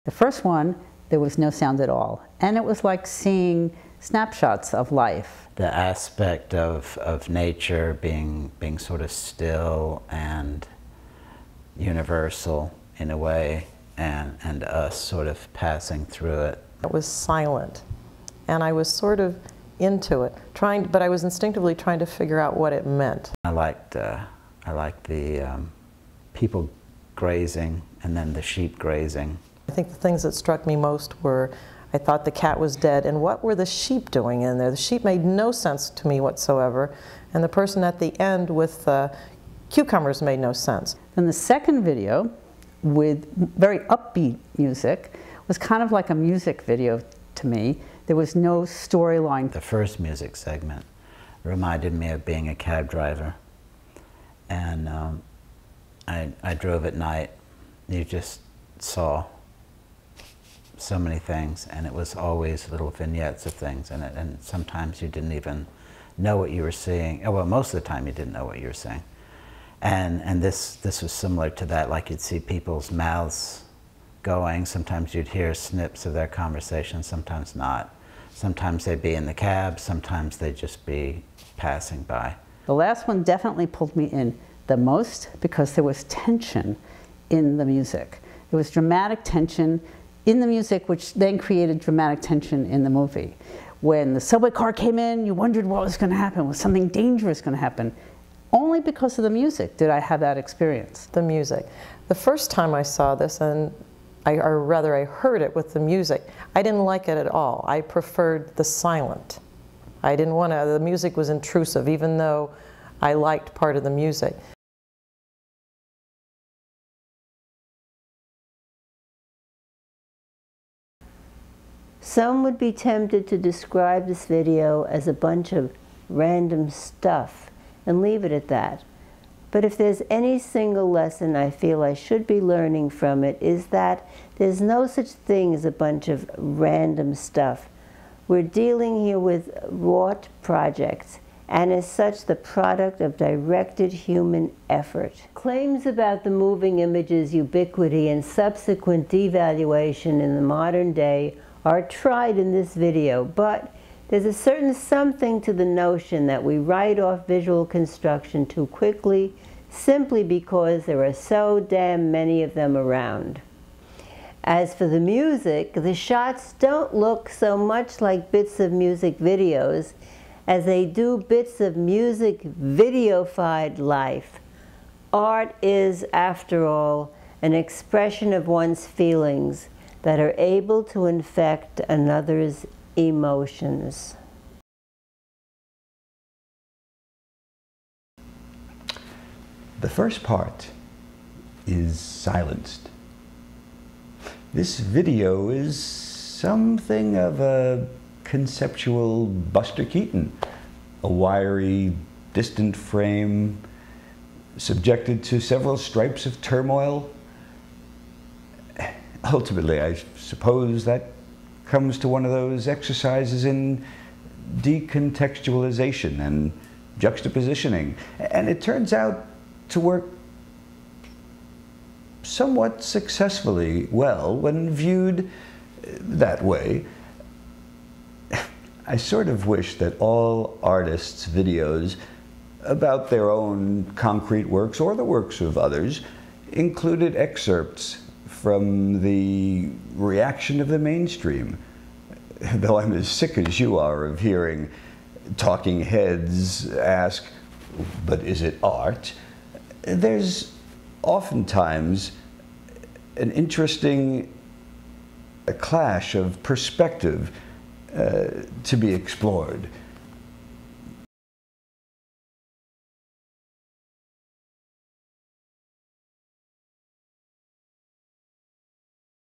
The first one, there was no sound at all. And it was like seeing snapshots of life. The aspect of nature being sort of still and universal in a way, and us sort of passing through it. It was silent, and I was sort of into it, but I was instinctively trying to figure out what it meant. I liked the people grazing and then the sheep grazing. I think the things that struck me most were, I thought the cat was dead, and what were the sheep doing in there? The sheep made no sense to me whatsoever, and the person at the end with cucumbers made no sense. Then the second video, with very upbeat music, was kind of like a music video to me. There was no storyline. The first music segment reminded me of being a cab driver, and I drove at night. You just saw so many things, and it was always little vignettes of things in it, and sometimes you didn't even know what you were seeing. Oh, well, most of the time you didn't know what you were seeing. And this was similar to that, like you'd see people's mouths going. Sometimes you'd hear snips of their conversation, sometimes not. Sometimes they'd be in the cab, sometimes they'd just be passing by. The last one definitely pulled me in the most because there was tension in the music. There was dramatic tension in the music, which then created dramatic tension in the movie. When the subway car came in, you wondered what was going to happen. Was something dangerous going to happen? Only because of the music did I have that experience. The music. The first time I saw this, or rather I heard it with the music, I didn't like it at all. I preferred the silent. I didn't want to, the music was intrusive, even though I liked part of the music. Some would be tempted to describe this video as a bunch of random stuff and leave it at that. But if there's any single lesson I feel I should be learning from it, is that there's no such thing as a bunch of random stuff. We're dealing here with wrought projects, and as such the product of directed human effort. Claims about the moving image's ubiquity and subsequent devaluation in the modern day are tried in this video, but there's a certain something to the notion that we write off visual construction too quickly simply because there are so damn many of them around. As for the music, the shots don't look so much like bits of music videos as they do bits of music videofied life. Art is, after all, an expression of one's feelings that are able to infect another's emotions. The first part is silenced. This video is something of a conceptual Buster Keaton, a wiry, distant frame, subjected to several stripes of turmoil. Ultimately, I suppose that comes to one of those exercises in decontextualization and juxtapositioning, and it turns out to work somewhat successfully well when viewed that way. I sort of wish that all artists' videos about their own concrete works or the works of others included excerpts from the reaction of the mainstream. Though I'm as sick as you are of hearing talking heads ask, but is it art? There's oftentimes an interesting clash of perspective to be explored.